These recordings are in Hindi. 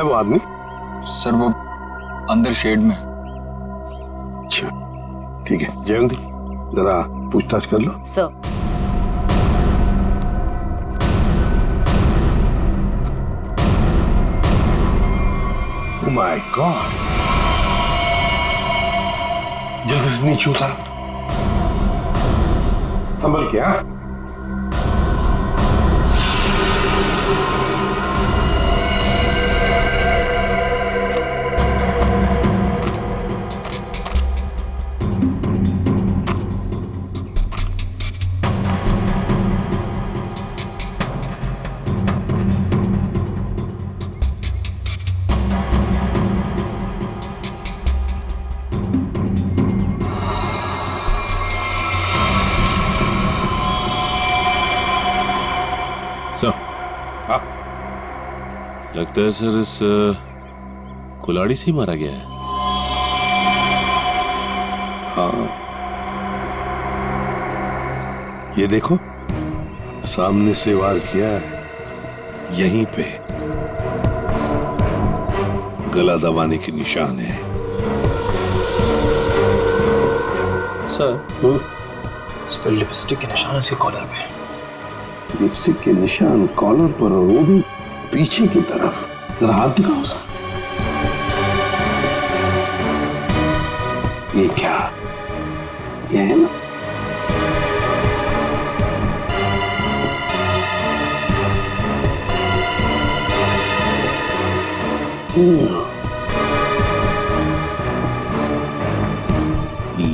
वो आदमी? सर वो अंदर शेड में। अच्छा ठीक है, जयंती जरा पूछताछ कर लो। सर। Oh my God! जल्दी से नीचे उतार, संभल के। हाँ सर। हाँ लगता है सर इस कुल्हाड़ी से ही मारा गया है। हाँ ये देखो, सामने से वार किया है, यहीं पे गला दबाने के निशान है। सर इस पर लिपस्टिक के निशान इसके कॉलर पे। लिपस्टिक के निशान कॉलर पर, और वो भी पीछे की तरफ। जरा हाथ दिखाओ सर। ये क्या, ये है ना?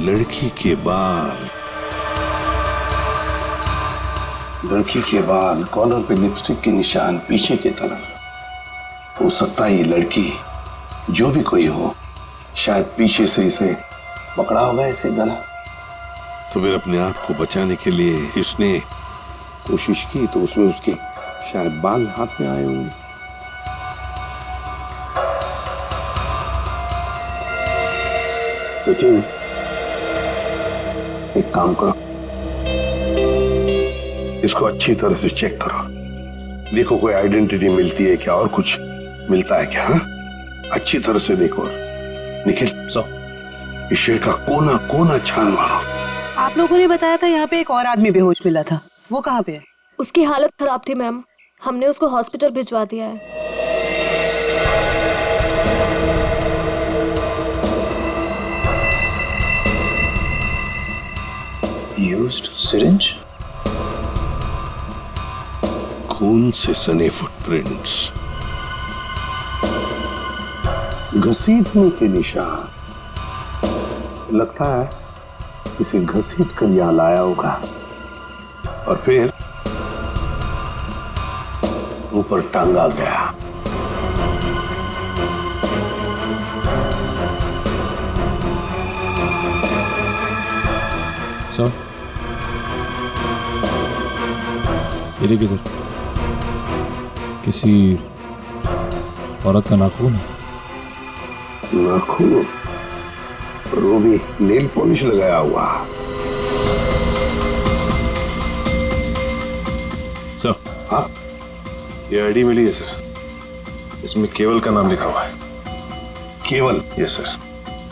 लड़की के बाल, लड़की के बाल, कॉलर पे लिपस्टिक के निशान पीछे की तरफ। हो सकता है ये लड़की जो भी कोई हो, शायद पीछे से इसे पकड़ा होगा इसे गला। तो फिर अपने आप को बचाने के लिए इसने कोशिश की, तो उसमें उसके शायद बाल हाथ में आए होंगे। सचिन एक काम करो, इसको अच्छी तरह से चेक करो, देखो कोई आइडेंटिटी मिलती है क्या, और कुछ मिलता है क्या। हाँ अच्छी तरह से देखो। निखिल इस शेर का कोना कोना छान मारो। आप लोगों ने बताया था यहाँ पे एक और आदमी बेहोश मिला था, वो कहाँ पे है? उसकी हालत खराब थी मैम, हमने उसको हॉस्पिटल भिजवा दिया है। Used syringe? खून से सने फुटप्रिंट्स, घसीटने के निशान। लगता है इसे घसीट कर यहां लाया होगा और फिर ऊपर टांगा गया। सर ये देखिए सर, किसी औरत का नाखून है। नाखून, और वो भी नेल पॉलिश लगाया हुआ। सर हाँ ये आईडी मिली है सर, इसमें केवल का नाम लिखा हुआ है। केवल? Yes sir.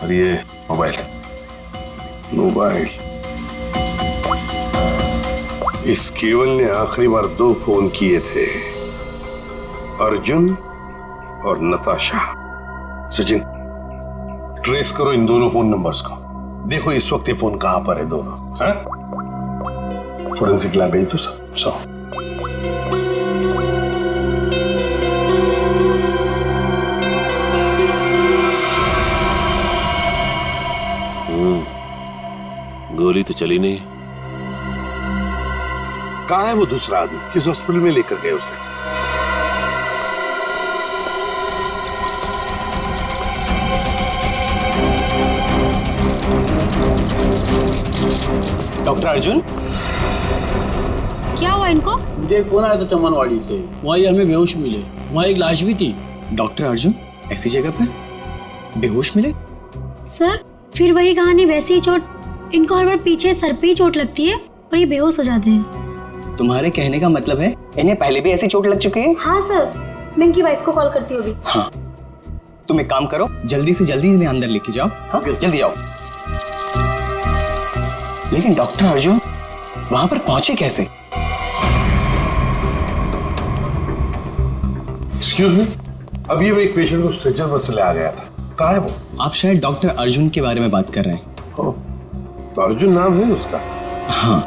और ये मोबाइल। मोबाइल, इस केवल ने आखिरी बार 2 फोन किए थे, अर्जुन और नताशा। सचिन ट्रेस करो इन दोनों फोन नंबर्स को, देखो इस वक्त ये फोन कहां पर है दोनों। फोरेंसिक लैब भेज दो सब। गोली तो चली नहीं। कहां है वो दूसरा आदमी, किस हॉस्पिटल में लेकर गए उसे? डॉक्टर अर्जुन, क्या हुआ इनको? मुझे एक फोन आया था चमनवाड़ी से, वहाँ ये हमें बेहोश मिले, वहाँ एक लाश भी थी। डॉक्टर अर्जुन ऐसी जगह पर बेहोश मिले? सर फिर वही कहानी, वैसी ही चोट। इनको हर बार पीछे सर पे ही चोट लगती है और ये बेहोश हो जाते हैं। तुम्हारे कहने का मतलब है इन्हें पहले भी ऐसी चोट लग चुकी है? हाँ सर, मैं इनकी वाइफ को कॉल करती हूँ अभी। हाँ तुम एक काम करो, जल्दी से जल्दी इन्हें अंदर लेके जाओ। हाँ जल्दी जाओ। लेकिन डॉक्टर अर्जुन वहां पर पहुंचे कैसे? एक्सक्यूज मी, अभी मैं एक पेशेंट को स्ट्रेचर पर से ले आ गया था। कहाँ है वो? आप शायद डॉक्टर अर्जुन के बारे में बात कर रहे हैं। ओह, तो अर्जुन नाम है उसका? हाँ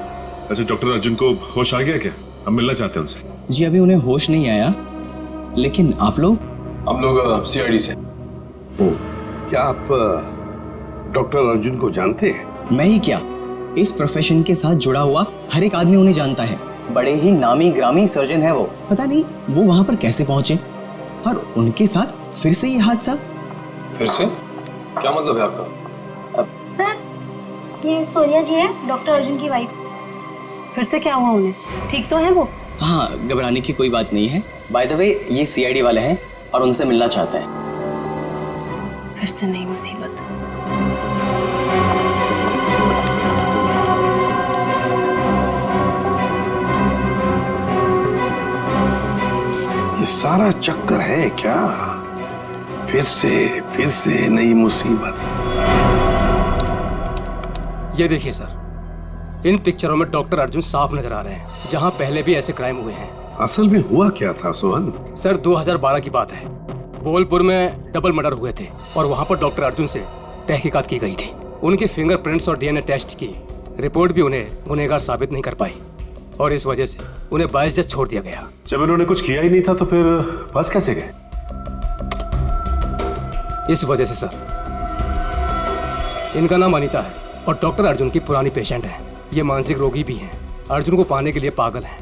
अच्छा, डॉक्टर अर्जुन को होश आ गया क्या? हम मिलना चाहते हैं उनसे। जी, अभी उन्हें होश नहीं आया। लेकिन आप लोग? हम लोग सीआईडी से। क्या आप डॉक्टर अर्जुन को जानते हैं? मैं ही क्या, इस प्रोफेशन के साथ जुड़ा हुआ हर एक आदमी उन्हें जानता है। बड़े ही नामी ग्रामी सर्जन है वो। पता नहीं वो वहां पर कैसे पहुंचे और उनके साथ फिर से ये हादसा। फिर से? क्या मतलब है आपका? सर ये सोनिया जी है, डॉक्टर अर्जुन की वाइफ। फिर से क्या हुआ उन्हें? ठीक तो है वो? हाँ, घबराने की कोई बात नहीं है। बाय द वे ये सीआईडी वाले हैं और उनसे मिलना चाहते हैं। फिर से नई मुसीबत। ये सारा चक्कर है क्या? फिर से नई मुसीबत। ये देखिए सर, इन पिक्चरों में डॉक्टर अर्जुन साफ नजर आ रहे हैं, जहां पहले भी ऐसे क्राइम हुए हैं। असल में हुआ क्या था सोहन? सर 2012 की बात है। बोलपुर में डबल मर्डर हुए थे और वहां पर डॉक्टर अर्जुन से तहकीकात की गई थी। उनके फिंगरप्रिंट्स और डीएनए टेस्ट की रिपोर्ट भी उन्हें गुनहगार साबित नहीं कर पाई और इस वजह से उन्हें बाइज्जत छोड़ दिया गया। जब इन्होंने कुछ किया ही नहीं था तो फिर फंस कैसे गए? इस वजह से सर, इनका नाम अनीता है और डॉक्टर अर्जुन की पुरानी पेशेंट है। ये मानसिक रोगी भी हैं। अर्जुन को पाने के लिए पागल हैं।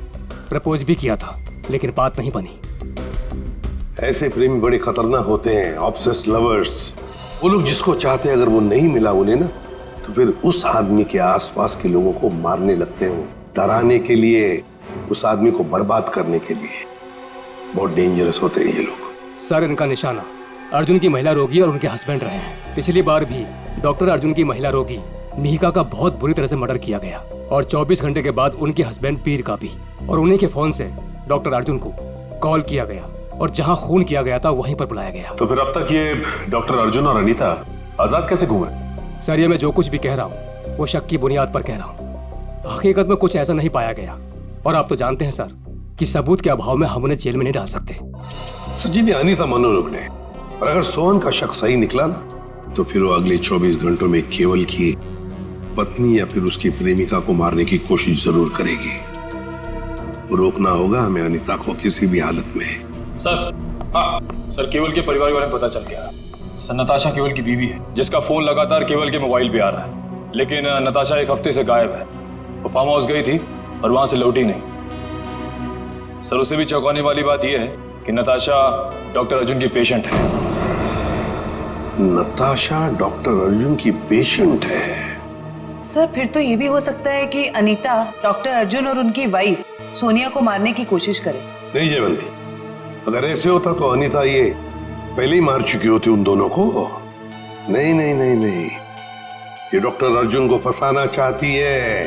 प्रपोज भी किया था लेकिन बात नहीं बनी। ऐसे प्रेमी बड़े खतरनाक होते हैं, ऑब्सेस्ड लवर्स। वो लोग जिसको चाहते हैं अगर वो नहीं मिला उन्हें ना, तो फिर उस आदमी के आसपास के लोगों को मारने लगते हैं, डराने के लिए, उस आदमी को बर्बाद करने के लिए। बहुत डेंजरस होते हैं ये लोग। सर इनका निशाना अर्जुन की महिला रोगी और उनके हस्बैंड रहे हैं। पिछली बार भी डॉक्टर अर्जुन की महिला रोगी मिहिका का बहुत बुरी तरह से मर्डर किया गया और 24 घंटे के बाद उनके हस्बैंड पीर का भी, और उन्हीं के फोन से डॉक्टर अर्जुन को कॉल किया गया और जहां खून किया गया था वहीं पर बुलाया गया। तो फिर अब तक ये डॉक्टर अर्जुन और अनीता आजाद कैसे घूमे? सर ये मैं जो कुछ भी कह रहा हूँ वो शक की बुनियाद पर कह रहा हूँ। हकीकत में कुछ ऐसा नहीं पाया गया और आप तो जानते हैं सर कि सबूत के अभाव में हम उन्हें जेल में नहीं डाल सकते। सचिन, अनीता मनोरोग ने, और अगर सोहन का शक सही निकला ना, तो फिर वो अगले 24 घंटों में केवल की पत्नी या फिर उसकी प्रेमिका को मारने की कोशिश जरूर करेगी। रोकना होगा हमें अनीता को किसी भी हालत में। सर केवल के परिवार के बारे में पता चल गया। सर नताशा केवल की बीवी है जिसका फोन लगातार केवल के मोबाइल पे आ रहा है, लेकिन नताशा एक हफ्ते से गायब है। वो फार्म हाउस गई थी और वहां से लौटी नहीं। सर उससे भी चौंकाने वाली बात यह है कि नताशा डॉक्टर अर्जुन की पेशेंट है। नताशा डॉक्टर अर्जुन की पेशेंट है? सर फिर तो ये भी हो सकता है कि अनीता डॉक्टर अर्जुन और उनकी वाइफ सोनिया को मारने की कोशिश करे। नहीं जयवंती, अगर ऐसे होता तो अनीता ये पहले ही मार चुकी होती उन दोनों को। नहीं नहीं नहीं नहीं, ये डॉक्टर अर्जुन को फंसाना चाहती है।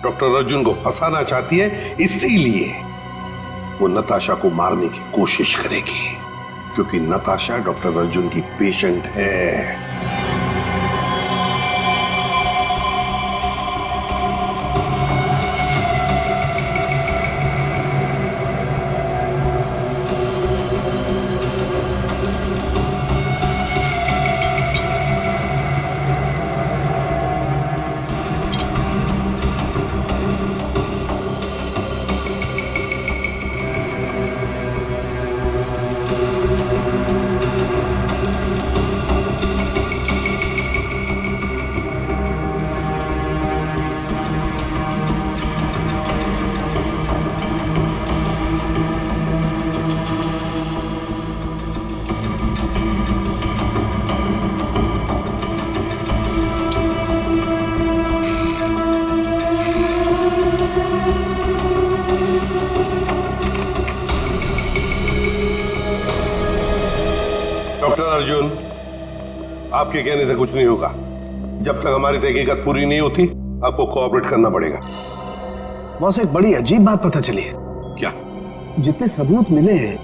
डॉक्टर अर्जुन को फंसाना चाहती है, इसीलिए वो नताशा को मारने की कोशिश करेगी, क्योंकि नताशा डॉक्टर अर्जुन की पेशेंट है। डॉक्टर अर्जुन, आपके कहने से कुछ नहीं होगा। जब तक हमारी तहकीकात पूरी नहीं होती आपको कोऑपरेट करना पड़ेगा। बॉस, एक बड़ी अजीब बात पता चली है। क्या? जितने सबूत मिले हैं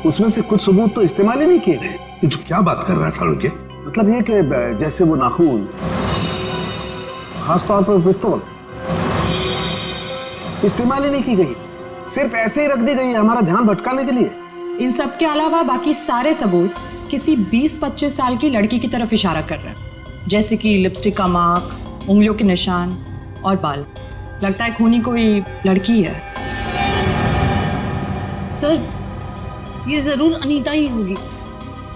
उसमें से कुछ सबूत तो इस्तेमाल ही नहीं किए गए। ये तो क्या बात कर रहा है सालुंके? मतलब ये कि जैसे वो नाखून, खासतौर पर पिस्तौल इस्तेमाल ही नहीं की गई, सिर्फ ऐसे ही रख दी गई है हमारा ध्यान भटकाने के लिए। इन सब के अलावा बाकी सारे सबूत किसी 20-25 साल की लड़की की तरफ इशारा कर रहे हैं, जैसे कि लिपस्टिक का मार्क, उंगलियों के निशान और बाल। लगता है खूनी कोई लड़की है। सर, ये जरूर अनीता ही होगी।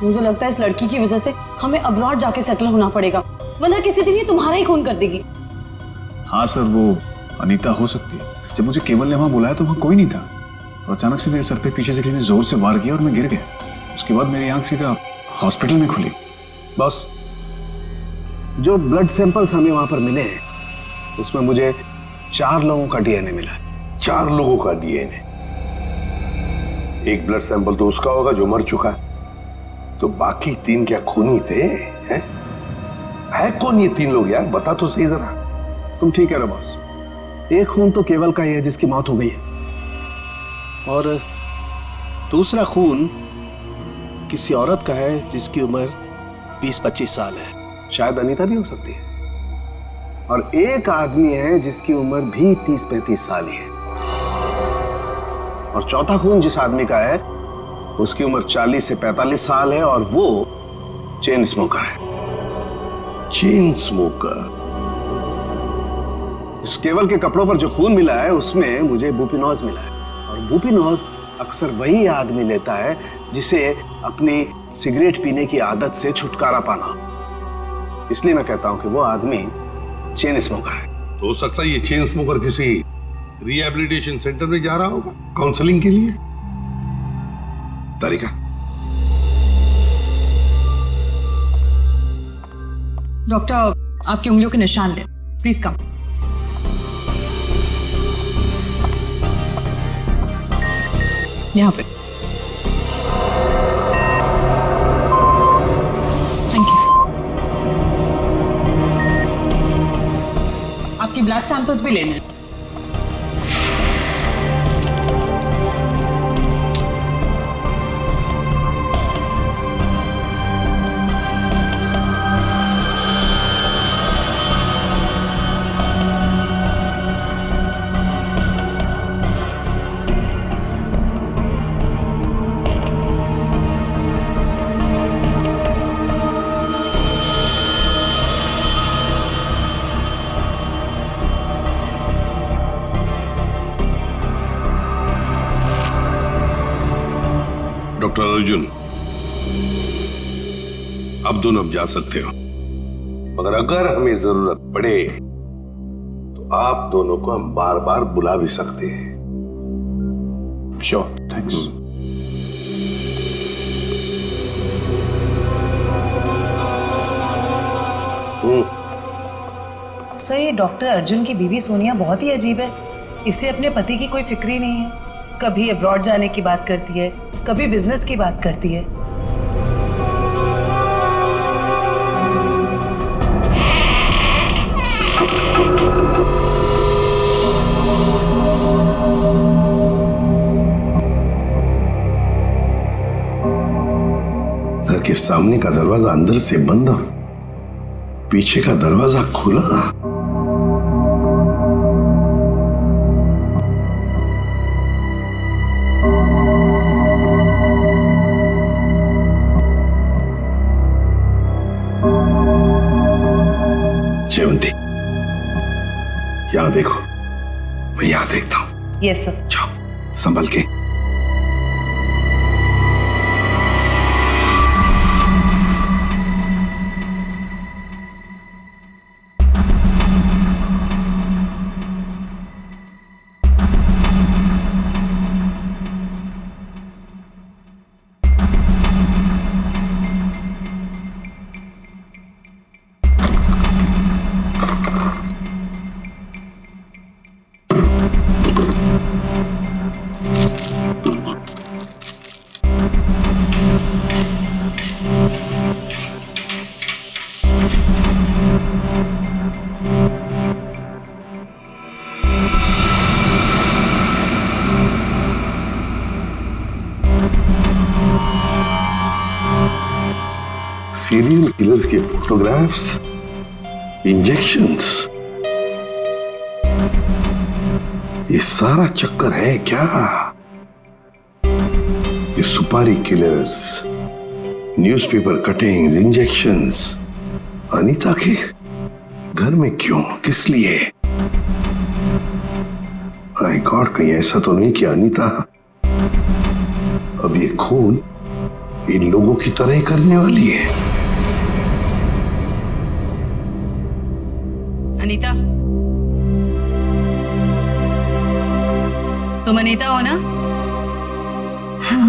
मुझे लगता है इस लड़की की वजह से हमें अब्रॉड जाके सेटल होना पड़ेगा, वरना किसी दिन ये तुम्हारा ही खून कर देगी। हाँ सर, वो अनीता हो सकती है। जब मुझे केवल ने वहां बुलाया तो वहां कोई नहीं था, और अचानक से मेरे सर पे पीछे से किसी ने जोर से वार किया और मैं गिर गया। उसके बाद मेरी आंख सीधा हॉस्पिटल में खुली। बॉस, जो ब्लड सैंपल्स हमें वहां पर मिले हैं उसमें मुझे 4 लोगों का डीएनए मिला है। 4 लोगों का डीएनए? एक ब्लड सैंपल तो उसका होगा जो मर चुका है, तो बाकी 3 क्या खूनी थे? हैं? है कौन ये 3 लोग यार, बता तो सही जरा। तुम ठीक कह रहे हो बॉस, एक खून तो केवल का ही है जिसकी मौत हो गई है, और दूसरा खून किसी औरत का है जिसकी उम्र 20-25 साल है, शायद अनीता भी हो सकती है, और एक आदमी है जिसकी उम्र भी 30-35 साल ही है, और चौथा खून जिस आदमी का है उसकी उम्र 40 से 45 साल है, और वो चेन स्मोकर है। Chain smoker? इस केवल के कपड़ों पर जो खून मिला है उसमें मुझे बुपिनोज मिला है, और बुपिनोज अक्सर वही आदमी लेता है जिसे अपनी सिगरेट पीने की आदत से छुटकारा पाना। इसलिए मैं कहता हूं कि वो आदमी चेन स्मोकर है। तो हो सकता है ये चेन स्मोकर किसी रिहैबिलिटेशन सेंटर में जा रहा होगा काउंसलिंग के लिए। तारिका, डॉक्टर, आपकी उंगलियों के निशान ले, प्लीज कम। यहाँ पे। Thank you. आपकी ब्लड सैंपल्स भी लेने हैं। डॉक्टर अर्जुन, अब दोनों अब जा सकते हो, मगर अगर हमें जरूरत पड़े तो आप दोनों को हम बार बार बुला भी सकते हैं। Sure, thanks. सर, ये डॉक्टर अर्जुन की बीवी सोनिया बहुत ही अजीब है। इसे अपने पति की कोई फिक्र ही नहीं है। कभी अब्रॉड जाने की बात करती है, कभी बिजनेस की बात करती है। घर के सामने का दरवाजा अंदर से बंद और पीछे का दरवाजा खुला। जयवंती, यहां देखो, मैं यहां देखता हूं। Yes sir. जाओ, संभल के। सीरियल किलर्स के फोटोग्राफ्स, इंजेक्शंस, ये सारा चक्कर है क्या? ये सुपारी killers, newspaper cuttings, injections Anita के घर में क्यों, किस लिए? माय गॉड, कहीं ऐसा तो नहीं कि अनीता अब ये खून इन लोगों की तरह ही करने वाली है? अनीता, तुम अनीता हो ना? हाँ।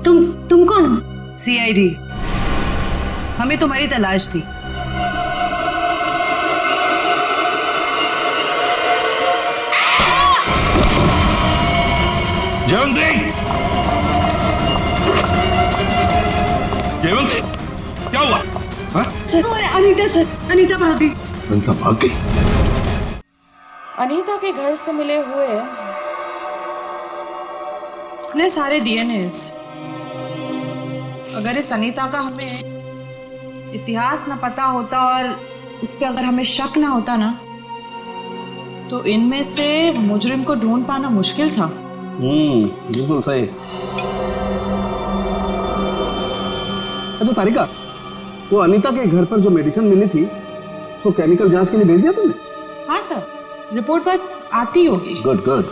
तुम कौन हो? सीआईडी, हमें तुम्हारी तलाश थी। जयवंती, जयवंती, क्या हुआ? हाँ? सर, अनीता सर, अनीता भाग गई। अनीता भाग गई? अनीता के घर से मिले हुए इतने सारे डीएनएस, अगर इस अनीता का हमें इतिहास न पता होता और उस पर अगर हमें शक ना होता ना, तो इनमें से मुजरिम को ढूंढ पाना मुश्किल था। बिल्कुल सही। अच्छा तारिका, वो अनीता के घर पर जो मेडिसिन मिली थी तो केमिकल जांच के लिए भेज दिया तुमने? हाँ सर, रिपोर्ट बस आती होगी। Good good.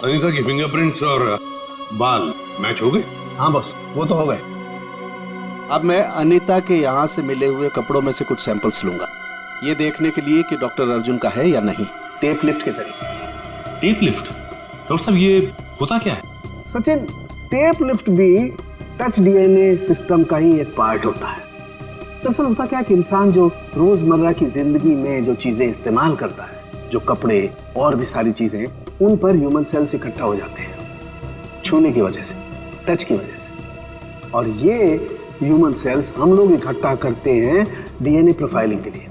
अनीता की फिंगरप्रिंट्स और बाल मैच हो गए? हाँ बॉस, वो तो हो गए। अब मैं अनीता के यहाँ से मिले हुए कपड़ों में से कुछ सैंपल्स लूंगा, ये देखने के लिए कि डॉक्टर अर्जुन का है या नहीं, टेप लिफ्ट के जरिए। Tape lift? डॉक्टर साहब ये होता क्या है? सचिन, टेप लिफ्ट भी टच डीएनए सिस्टम का ही एक पार्ट होता है। दरअसल होता क्या कि इंसान जो रोजमर्रा की जिंदगी में जो चीजें इस्तेमाल करता है, जो कपड़े और भी सारी चीजें, उन पर ह्यूमन सेल्स इकट्ठा हो जाते हैं छूने की वजह से, टच की वजह से। और ये ह्यूमन सेल्स हम लोग इकट्ठा करते हैं डीएनए प्रोफाइलिंग के लिए।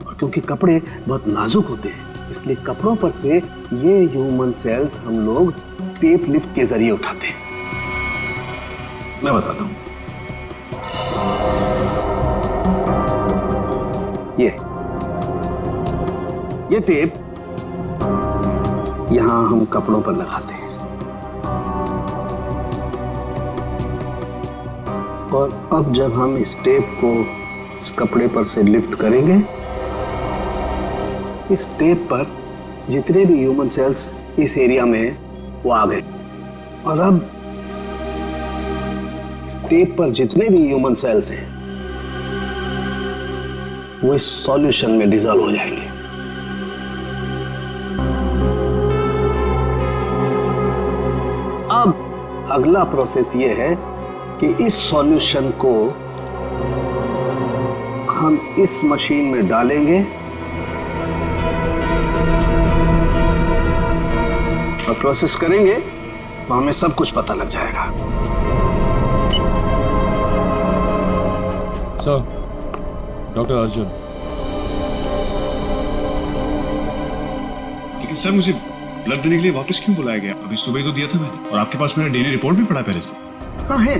और क्योंकि कपड़े बहुत नाजुक होते हैं, इसलिए कपड़ों पर से ये ह्यूमन सेल्स हम लोग टेप लिफ्ट के जरिए उठाते हैं। मैं बताता हूं। ये टेप यहां हम कपड़ों पर लगाते हैं और अब जब हम इस टेप को इस कपड़े पर से लिफ्ट करेंगे, इस टेप पर जितने भी ह्यूमन सेल्स इस एरिया में वो आ गए। और अब इस टेप पर जितने भी ह्यूमन सेल्स हैं वो इस सॉल्यूशन में डिसॉल्व हो जाएंगे। अब अगला प्रोसेस ये है कि इस सॉल्यूशन को हम इस मशीन में डालेंगे और प्रोसेस करेंगे तो हमें सब कुछ पता लग जाएगा। Sir, doctor Arjun. लेकिन सर, मुझे ब्लड देने के लिए वापस क्यों बुलाया गया? अभी सुबह तो दिया था मैंने, और आपके पास मेरा डीएनए रिपोर्ट भी पड़ा पहले से। हाँ है,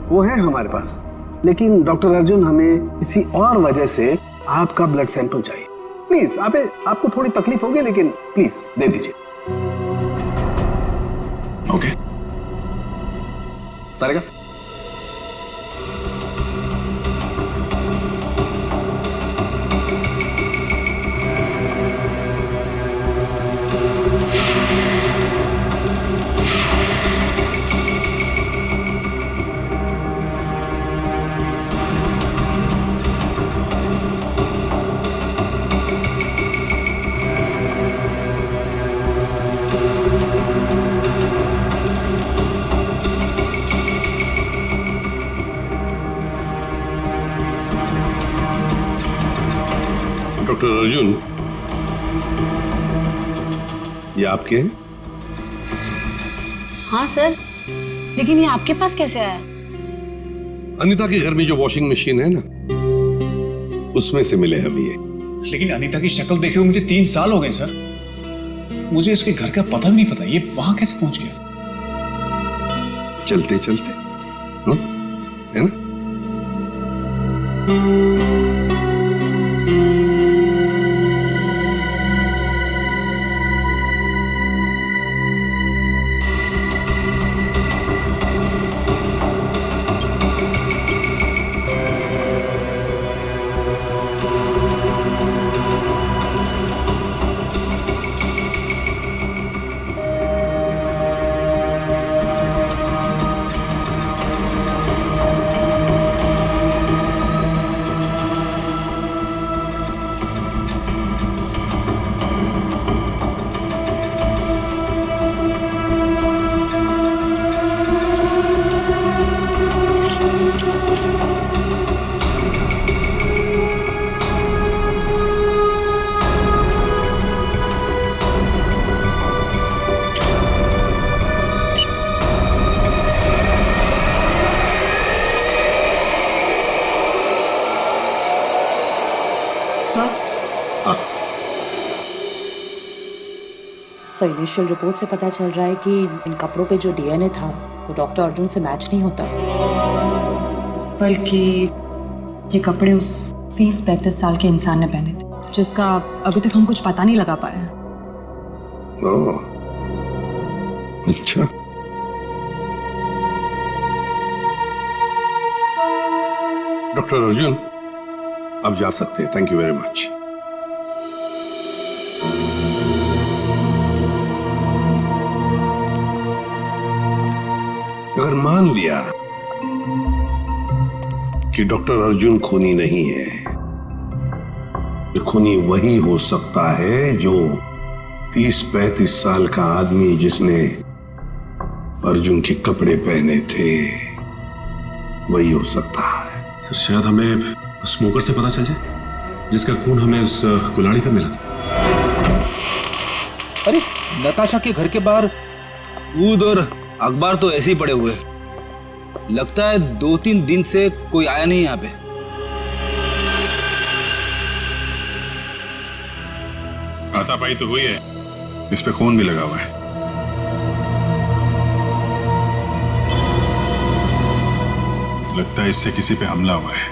वो है हमारे पास, लेकिन डॉक्टर अर्जुन हमें किसी और वजह से आपका ब्लड सैंपल चाहिए। प्लीज, आपको थोड़ी तकलीफ होगी, लेकिन प्लीज दे दीजिए। ओके। तारिका, डॉक्टर अर्जुन, ये आपके हैं? हाँ सर, लेकिन ये आपके पास कैसे आया? अनीता के घर में जो वॉशिंग मशीन है ना, उसमें से मिले हम ये। लेकिन अनीता की शक्ल देखे हुए मुझे 3 साल हो गए सर। मुझे इसके घर का पता भी नहीं पता, ये वहां कैसे पहुंच गया? चलते चलते है ना? सर इनिशियल रिपोर्ट से पता चल रहा है कि इन कपड़ों पे जो डीएनए था वो डॉक्टर अर्जुन से मैच नहीं होता, बल्कि ये कपड़े उस 30-35 साल के इंसान ने पहने थे जिसका अभी तक हम कुछ पता नहीं लगा पाए हैं। ओह, अच्छा। डॉक्टर अर्जुन, आप जा सकते हैं। Thank you very much. अगर मान लिया कि डॉक्टर अर्जुन खूनी नहीं है, तो खूनी वही हो सकता है जो 30-35 साल का आदमी जिसने अर्जुन के कपड़े पहने थे, वही हो सकता है। सर शायद हमें स्मोकर से पता चल जाए जिसका खून हमें उस कुल्हाड़ी पे मिला था। अरे नताशा के घर के बाहर दूध और अखबार तो ऐसे ही पड़े हुए, लगता है 2-3 दिन से कोई आया नहीं यहाँ पे। हाथापाई तो हुई है, इस पे खून भी लगा हुआ है। लगता है इससे किसी पे हमला हुआ है।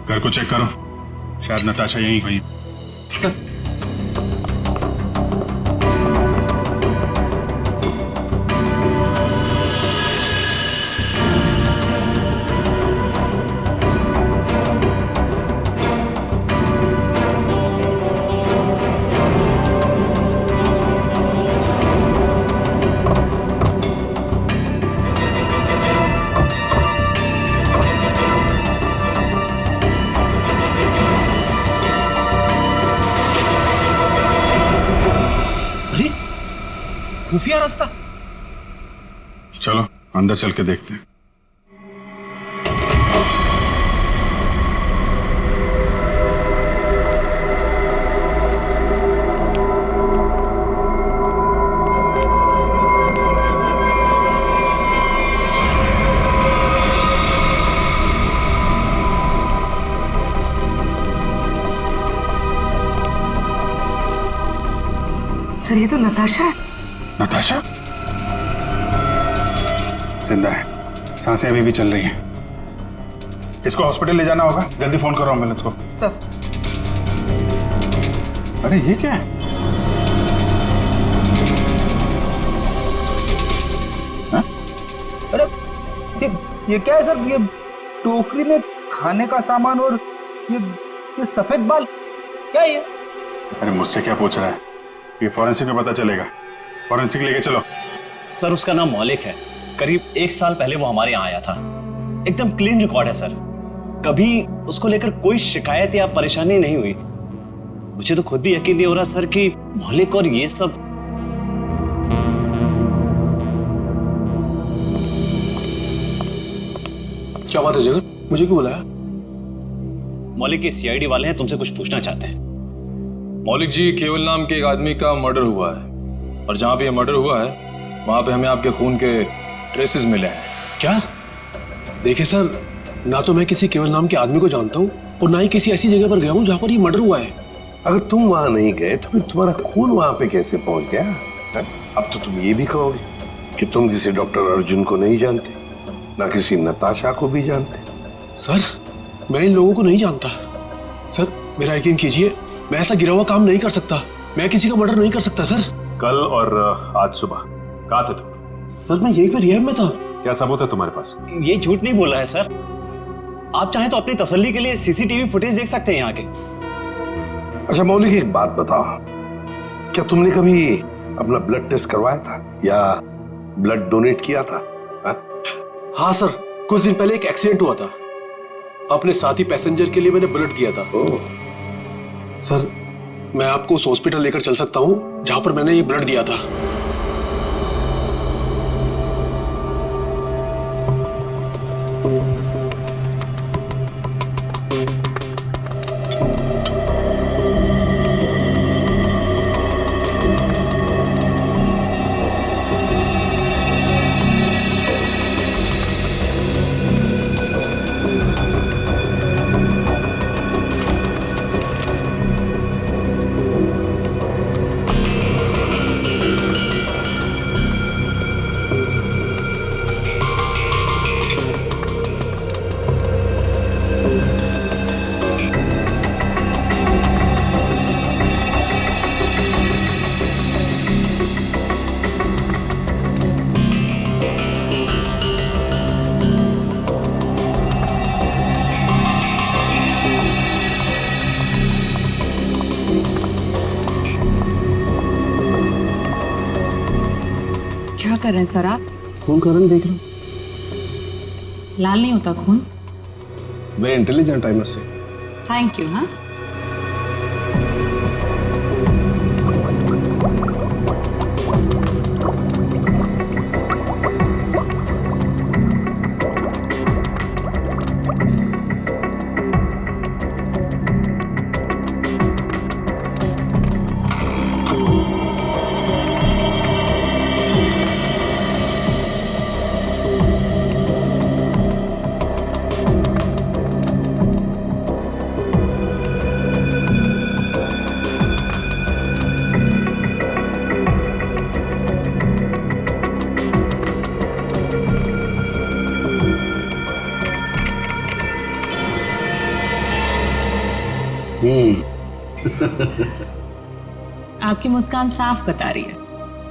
घर को चेक करो, शायद नताशा यहीं हुई। सर खुफिया रास्ता। चलो अंदर चल के देखते हैं। सर ये तो नताशा है। नताशा जिंदा है, सांसें अभी भी चल रही हैं। इसको हॉस्पिटल ले जाना होगा, जल्दी फोन करो एम्बुलेंस को। सर अरे ये क्या है? हा? अरे ये क्या है सर? ये टोकरी में खाने का सामान और ये सफेद बाल क्या है ये? अरे मुझसे क्या पूछ रहा है? ये फॉरेंसिक में पता चलेगा। फॉरेंसिक लेके चलो। सर उसका नाम मौलिक है, करीब 1 साल पहले वो हमारे यहाँ आया था। एकदम क्लीन रिकॉर्ड है सर, कभी उसको लेकर कोई शिकायत या परेशानी नहीं हुई। मुझे तो खुद भी यकीन नहीं हो रहा सर कि मौलिक और ये सब। क्या बात है जगत, मुझे क्यों बुलाया? मौलिक के सीआईडी वाले हैं, तुमसे कुछ पूछना चाहते हैं। मौलिक जी, केवल नाम के एक आदमी का मर्डर हुआ है और जहां पे ये मर्डर हुआ है वहां पे हमें आपके खून के ट्रेसेस मिले हैं। क्या? देखिए सर, ना तो मैं किसी केवल नाम के आदमी को जानता हूँ और ना ही किसी ऐसी जगह पर गया हूँ जहाँ पर ये मर्डर हुआ है। अगर तुम वहां नहीं गए तो फिर तुम्हारा खून वहां पे कैसे पहुंच गया? अब तो तुम ये भी कहोगे कि तुम किसी डॉक्टर अर्जुन को नहीं जानते। ना किसी नताशा को भी जानते। सर मैं इन लोगों को नहीं जानता। सर मेरा यकीन कीजिए, मैं ऐसा गिरा हुआ काम नहीं कर सकता। मैं किसी का मर्डर नहीं कर सकता सर। कल और आज सुबह कहाँ थे तुम? सर मैं यहीं पर रिहैब में था। क्या सबूत है तुम्हारे पास? ये झूठ नहीं बोल रहा है सर। आप चाहें तो अपनी तसल्ली के लिए सीसीटीवी फुटेज देख सकते हैं यहाँ के। अच्छा मौलिक, एक बात बताओ, क्या तुमने कभी अपना ब्लड टेस्ट करवाया था या ब्लड डोनेट किया था? हाँ सर, कुछ दिन पहले एक एक्सीडेंट हुआ था। अपने साथी पैसेंजर के लिए मैंने ब्लड दिया था। सर मैं आपको उस हॉस्पिटल लेकर चल सकता हूँ जहां पर मैंने ये ब्लड दिया था। क्या कर रहे हैं सर आप? खून का रंग देख रहा हूँ। लाल नहीं होता खून? Very intelligent I must say. Thank you. हाँ आपकी मुस्कान साफ बता रही है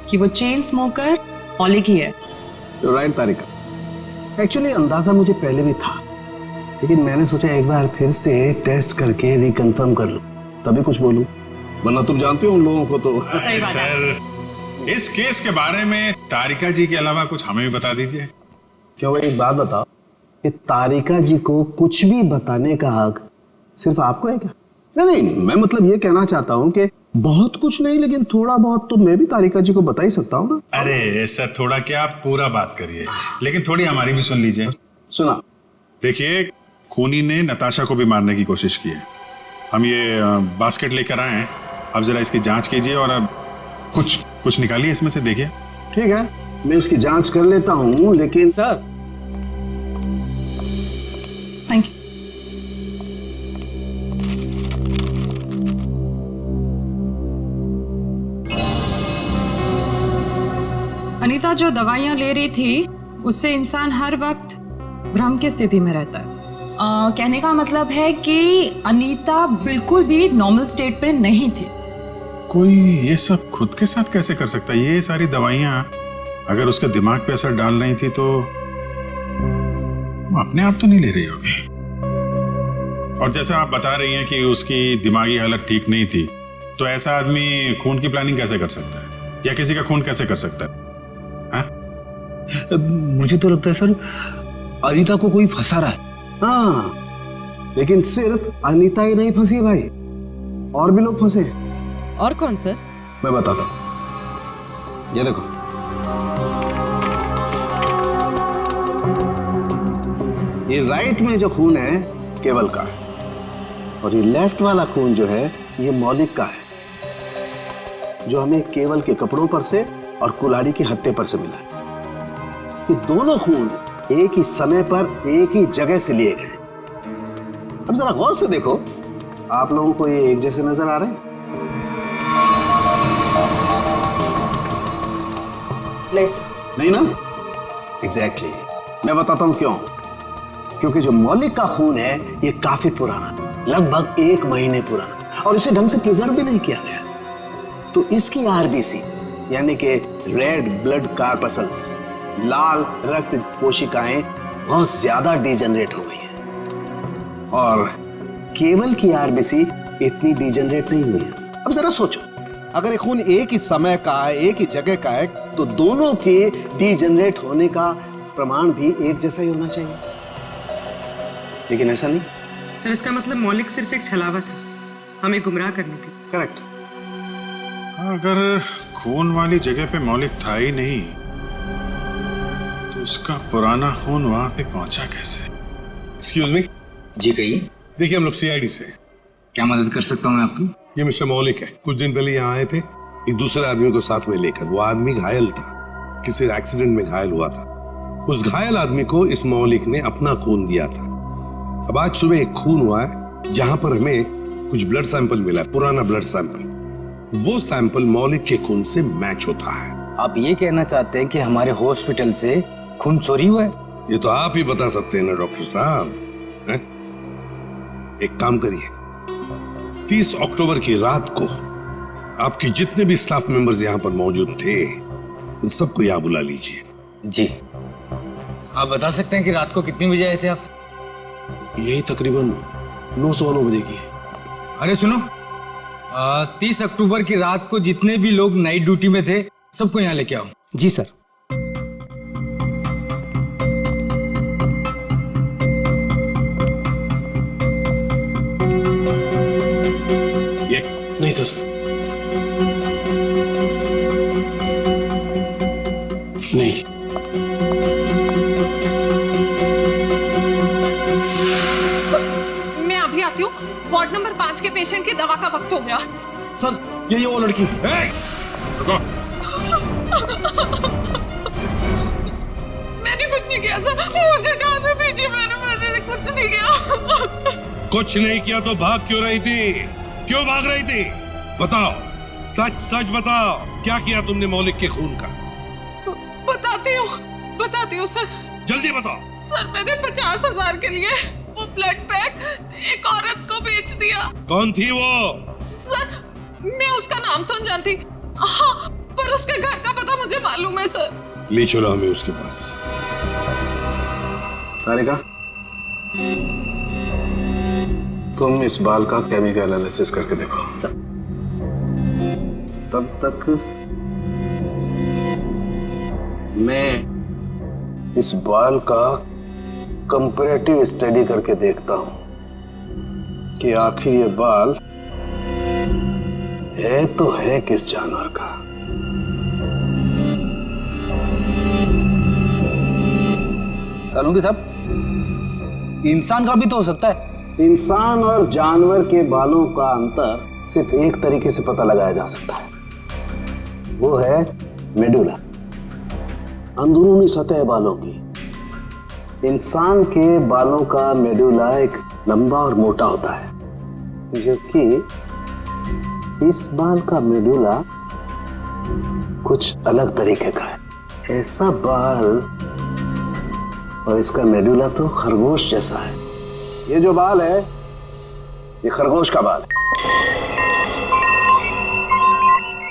कि वो चेन स्मोकर मौलिक ही है। राइट तारिका, एक्चुअली अंदाजा मुझे पहले भी था, लेकिन मैंने सोचा एक बार फिर से टेस्ट करके रिकंफर्म कर लूं, तभी कुछ बोलूं, वरना तुम जानते हो उन लोगों को तो। सर इस केस के बारे में तारिका जी के अलावा कुछ हमें भी बता दीजिए। क्यों, एक बात बताओ कि तारिका जी को कुछ भी बताने का हक सिर्फ आपको है क्या? नहीं, मैं मतलब ये कहना चाहता हूँ कि बहुत कुछ नहीं, लेकिन थोड़ा बहुत तो मैं भी तारिका जी को बता ही सकता हूँ ना। अरे सर थोड़ा क्या, आप पूरा बात करिए, लेकिन थोड़ी हमारी भी सुन लीजिए। सुना। देखिए, खूनी ने नताशा को भी मारने की कोशिश की है। हम ये बास्केट लेकर आए हैं, अब जरा इसकी जांच कीजिए और अब कुछ निकालिए इसमें से, देखिए। ठीक है, मैं इसकी जांच कर लेता हूँ, लेकिन सर थैंक यू। अनीता जो दवाइयाँ ले रही थी उससे इंसान हर वक्त भ्रम की स्थिति में रहता है। कहने का मतलब है कि अनीता बिल्कुल भी नॉर्मल स्टेट पे नहीं थी। कोई ये सब खुद के साथ कैसे कर सकता है? ये सारी दवाइयाँ अगर उसके दिमाग पे असर डाल रही थी तो वो अपने आप तो नहीं ले रही होगी। और जैसा आप बता रही हैं कि उसकी दिमागी हालत ठीक नहीं थी, तो ऐसा आदमी खून की प्लानिंग कैसे कर सकता है या किसी का खून कैसे कर सकता है? मुझे तो लगता है सर अनीता को कोई फंसा रहा है। हाँ, लेकिन सिर्फ अनीता ही नहीं फंसी भाई, और भी लोग फंसे। और कौन सर? मैं बताता हूं, ये देखो। ये राइट में जो खून है केवल का है, और ये लेफ्ट वाला खून जो है ये मौलिक का है, जो हमें केवल के कपड़ों पर से और कुल्हाड़ी के हत्थे पर से मिला है। ये दोनों खून एक ही समय पर एक ही जगह से लिए गए। अब जरा गौर से देखो, आप लोगों को ये एक जैसे नजर आ रहे हैं? नहीं ना? एग्जैक्टली। मैं बताता हूं क्यों। क्योंकि जो मौलिक का खून है ये काफी पुराना, लगभग 1 महीने पुराना, और इसे ढंग से प्रिजर्व भी नहीं किया गया। तो इसकी आरबीसी यानी कि रेड ब्लड कार्पसल्स, लाल रक्त कोशिकाएं बहुत ज्यादा डिजेनरेट हो गई हैं, और केवल की आरबीसी इतनी डिजेनरेट नहीं हुई है। अब जरा सोचो, अगर ये खून एक ही समय का है, एक ही जगह का है, तो दोनों के डिजेनरेट होने का प्रमाण भी एक जैसा ही होना चाहिए, लेकिन ऐसा नहीं। सर इसका मतलब मौलिक सिर्फ एक छलावा था हमें गुमराह करने के। करेक्ट। अगर खून वाली जगह पे मौलिक था ही नहीं तो उसका पुराना खून वहां पे पहुंचा कैसे? Excuse me. जी कहिए। देखिए हम लोग सीआईडी से। क्या मदद कर सकता हूँ मैं आपकी? ये मिस्टर मौलिक है। कुछ दिन पहले यहाँ आए थे एक दूसरे आदमी को साथ में लेकर। वो आदमी घायल था, किसी एक्सीडेंट में घायल हुआ था। उस घायल आदमी को इस मौलिक ने अपना खून दिया था। अब आज सुबह एक खून हुआ है जहां पर हमें कुछ ब्लड सैंपल मिला है, पुराना ब्लड सैंपल। वो सैंपल मौलिक के खून से मैच होता है। आप ये कहना चाहते हैं कि हमारे हॉस्पिटल से खून चोरी हुआ है? ये तो आप ही बता सकते हैं ना डॉक्टर साहब। एक काम करिए, 30 अक्टूबर की रात को आपके जितने भी स्टाफ मेंबर्स यहाँ पर मौजूद थे उन सबको यहाँ बुला लीजिए। जी। आप बता सकते हैं कि रात को कितने बजे आए थे आप? यही तकरीबन 9:09 बजे की। अरे सुनो, 30 अक्टूबर की रात को जितने भी लोग नाइट ड्यूटी में थे सबको यहाँ लेके आओ। जी सर। ये नहीं सर, नहीं। मैं अभी आती हूँ। वार्ड नंबर 5 के पेशेंट की दवा का वक्त हो गया। सर ये वो लड़की। मैंने कुछ नहीं किया सर, मुझे जाने दीजिए। मैंने कुछ नहीं किया। कुछ नहीं किया तो भाग क्यों रही थी? क्यों भाग रही थी? बताओ, सच सच बताओ, क्या किया तुमने मौलिक के खून का? बताती हूँ सर। जल्दी बताओ। सर मैंने 50,000 के लिए वो ब्लड पैक एक औरत को बेच दिया। कौन थी वो? सर मैं उसका नाम तो नहीं जानती, हाँ, पर उसके घर का पता मुझे मालूम है सर। ले चलो हमें उसके पास। तारिका, तुम इस बाल का केमिकल एनालिसिस करके देखो। सर। तब तक मैं इस बाल का कंपैरेटिव स्टडी करके देखता हूं कि आखिर ये बाल है तो है किस जानवर का। सालुंगी साहब, इंसान का भी तो हो सकता है। इंसान और जानवर के बालों का अंतर सिर्फ एक तरीके से पता लगाया जा सकता है, वो है मेडुला, अंदरूनी सतह बालों की। इंसान के बालों का मेडुला एक लंबा और मोटा होता है, जबकि इस बाल का मेडुला कुछ अलग तरीके का है। ऐसा बाल और इसका मेडुला तो खरगोश जैसा है। ये जो बाल है ये खरगोश का बाल है।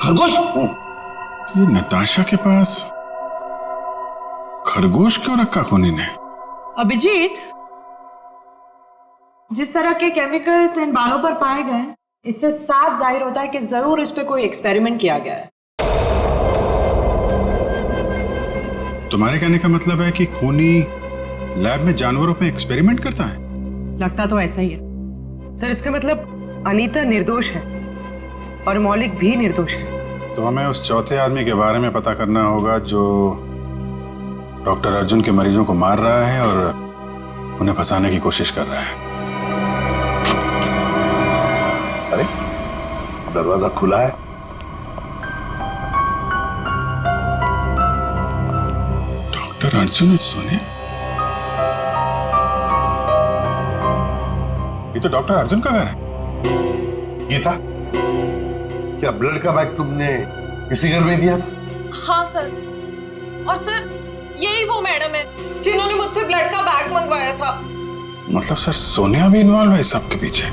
खरगोश? ये नताशा के पास खरगोश क्यों रखा खूनी ने? अभिजीत, जिस तरह के केमिकल्स इन बालों पर पाए गए, इससे साफ जाहिर होता है कि जरूर इस पे कोई एक्सपेरिमेंट किया गया है। तुम्हारे कहने का मतलब है कि खूनी लैब में जानवरों पे एक्सपेरिमेंट करता है? लगता तो ऐसा ही है। सर इसका मतलब अनीता निर्दोष है और मौलिक भी निर्दोष है। तो हमें उस चौथे आदमी के बारे में पता करना होगा जो डॉक्टर अर्जुन के मरीजों को मार रहा है और उन्हें फंसाने की कोशिश कर रहा है। अरे दरवाजा खुला है। डॉक्टर अर्जुन सोनिया, ये तो डॉक्टर अर्जुन का घर है। गीता, क्या ब्लड का बैग तुमने इसी घर में दिया था? हाँ सर, और सर यही वो मैडम है जिन्होंने मुझसे मुझसे ब्लड का बैग मंगवाया था। मतलब सर सोनिया भी इन्वॉल्व है इस सब के पीछे?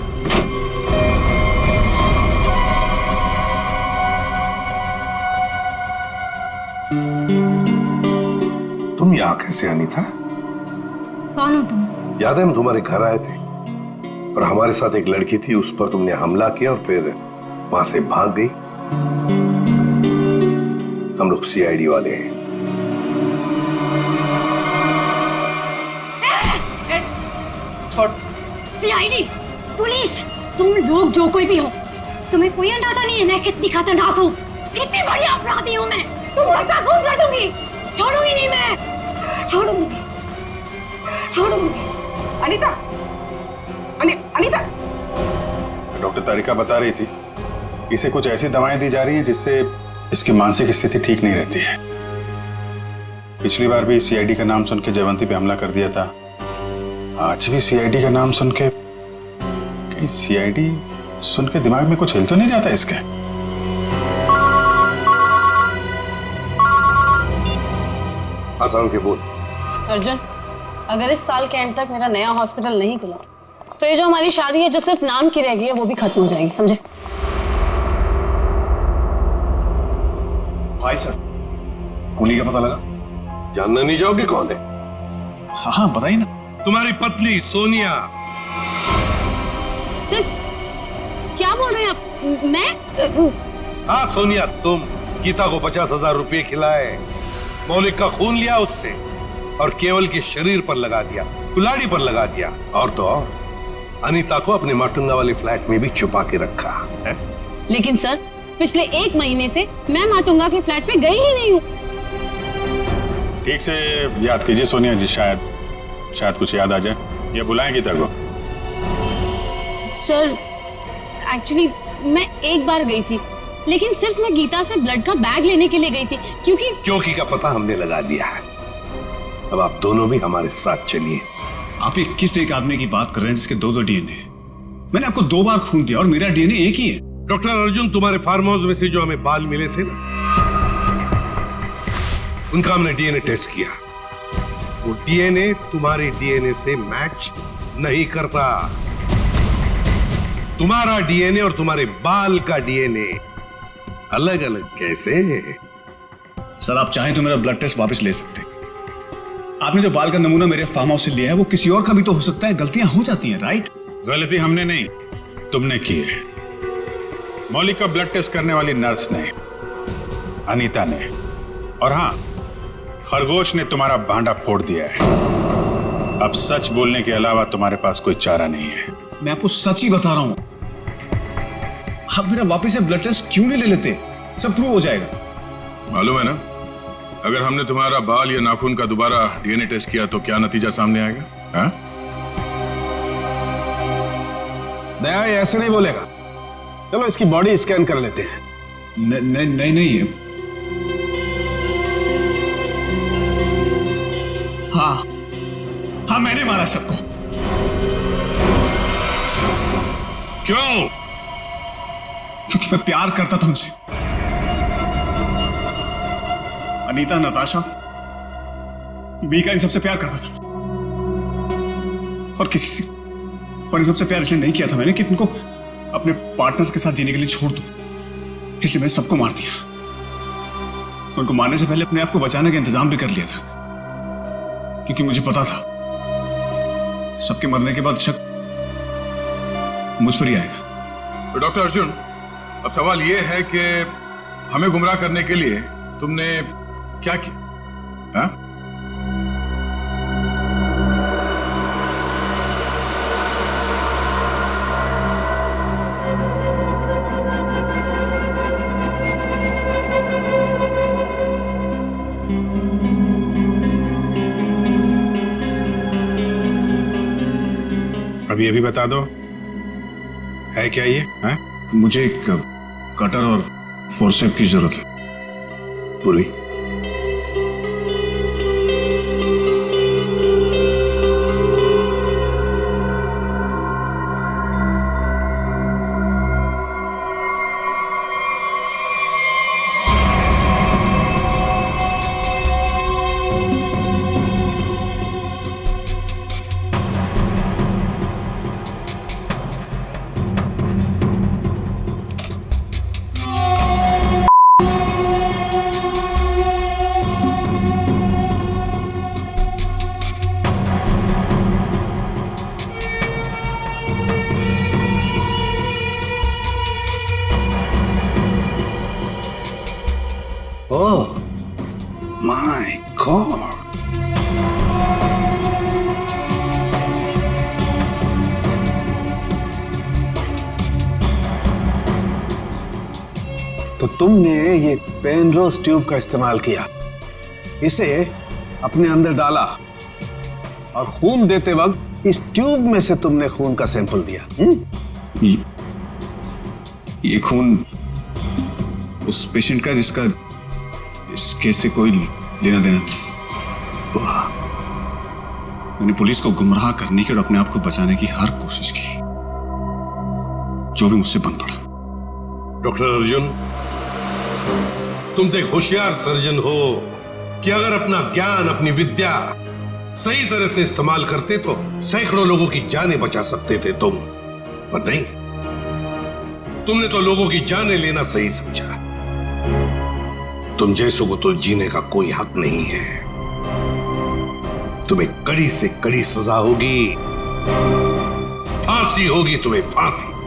तुम यहाँ कैसे आनी था? कौन हो तुम? याद है हम तुम्हारे घर आए थे और हमारे साथ एक लड़की थी, उस पर तुमने हमला किया और फिर वहां से भाग गई। हम लोग सीआईडी वाले हैं। सीआईडी, पुलिस, तुम लोग जो कोई भी हो, तुम्हें कोई अंदाजा नहीं है मैं कितनी खतरनाक हूँ, कितनी बड़ी अपराधी हूँ मैं। तुम सबका खून कर दूंगी, छोड़ूंगी नहीं मैं, छोड़ूंगी। अनीता, अनीता। डॉक्टर तारिका बता रही थी इसे कुछ ऐसी दवाएं दी जा रही हैं जिससे इसकी मानसिक स्थिति ठीक नहीं रहती है। पिछली बार भी सीआईडी का नाम सुन के जयवंती पे हमला कर दिया था, आज भी सीआईडी का नाम सुन के, कहीं सीआईडी सुन के दिमाग में कुछ हिल तो नहीं जाता इसके? आसान के बोल। अर्जुन, अगर इस साल के एंड तक मेरा नया हॉस्पिटल नहीं खुला तो ये जो हमारी शादी है जो सिर्फ नाम की रह गई है वो भी खत्म हो जाएगी, समझे? भाई सर, खूनी का पता लगा? जानना नहीं चाहोगे कौन है? हाँ बताइए ना। तुम्हारी पत्नी सोनिया। सर क्या बोल रहे हैं आप? मैं? हाँ सोनिया, तुम गीता को 50,000 रुपए खिलाए, मौलिक का खून लिया उससे और केवल के शरीर पर लगा दिया, कुल्हाड़ी पर लगा दिया, और तो और अनीता को अपने माटुंगा वाले फ्लैट में भी छुपा के रखा है। लेकिन सर पिछले 1 महीने से मैं माटुंगा के फ्लैट पे गई ही नहीं हूँ। ठीक से याद कीजिए सोनिया जी, शायद कुछ याद आ जाए। ये बुलाएं गीता को। सर एक्चुअली मैं एक बार गई थी, लेकिन सिर्फ मैं गीता से ब्लड का बैग लेने के लिए गई थी, क्योंकि का पता हमने लगा लिया है। अब आप दोनों भी हमारे साथ चलिए। आप ये किस एक आदमी की बात कर रहे हैं जिसके 2 डीएनए? मैंने आपको 2 बार खून दिया और मेरा डीएनए एक ही है। डॉक्टर अर्जुन, तुम्हारे फार्म हाउस में से जो हमें बाल मिले थे ना, उनका हमने डीएनए टेस्ट किया। वो डीएनए तुम्हारे डीएनए से मैच नहीं करता। तुम्हारा डीएनए और तुम्हारे बाल का डीएनए अलग अलग कैसे? सर आप चाहें तो मेरा ब्लड टेस्ट वापस ले सकते हैं। आपने जो बाल का नमूना मेरे फार्म हाउस से लिया है वो किसी और का भी तो हो सकता है, गलतियां हो जाती हैं, राइट? गलती हमने नहीं, तुमने की है। मौलिक का ब्लड टेस्ट करने वाली नर्स ने, अनीता ने, और हाँ, खरगोश ने तुम्हारा भांडा फोड़ दिया है। अब सच बोलने के अलावा तुम्हारे पास कोई चारा नहीं है। मैं आपको सच ही बता रहा हूं। आप मेरा वापस से ब्लड टेस्ट क्यों नहीं ले लेते? सब प्रूव हो जाएगा। मालूम है ना, अगर हमने तुम्हारा बाल या नाखून का दोबारा डीएनए टेस्ट किया तो क्या नतीजा सामने आएगा? हाँ? दया ऐसे नहीं बोलेगा। चलो इसकी बॉडी स्कैन कर लेते हैं। नहीं है। हाँ मैंने मारा सबको। क्यों? क्योंकि मैं प्यार करता था उनसे। अनीता, नताशा, मीका, इन सबसे प्यार करता था और इन सबसे प्यार इसलिए नहीं किया था मैंने कि इनको अपने पार्टनर्स के साथ जीने के लिए छोड़ दूं, इसलिए मैंने सबको मार दिया। उनको मारने से पहले अपने आप को बचाने का इंतजाम भी कर लिया था, क्योंकि मुझे पता था सबके मरने के बाद शक मुझ पर ही आएगा। तो डॉक्टर अर्जुन, अब सवाल यह है कि हमें गुमराह करने के लिए तुमने क्या किया? हाँ? अब ये भी बता दो, है क्या ये? हाँ? मुझे एक कटर और फोर्सेप की जरूरत है। पूरी तुमने ये पेनरोज ट्यूब का इस्तेमाल किया, इसे अपने अंदर डाला और खून देते वक्त इस ट्यूब में से तुमने खून का सैंपल दिया। ये खून उस पेशेंट का जिसका इस केस से कोई लेना देना नहीं। मैंने पुलिस को गुमराह करने की और अपने आप को बचाने की हर कोशिश की, जो भी मुझसे बन पड़ा। डॉक्टर अर्जुन, तुम तो एक होशियार सर्जन हो कि अगर अपना ज्ञान, अपनी विद्या सही तरह से इस्तेमाल करते तो सैकड़ों लोगों की जानें बचा सकते थे तुम, पर नहीं, तुमने तो लोगों की जानें लेना सही समझा। तुम जैसों को तो जीने का कोई हक नहीं है। तुम्हें कड़ी से कड़ी सजा होगी, फांसी होगी तुम्हें, फांसी।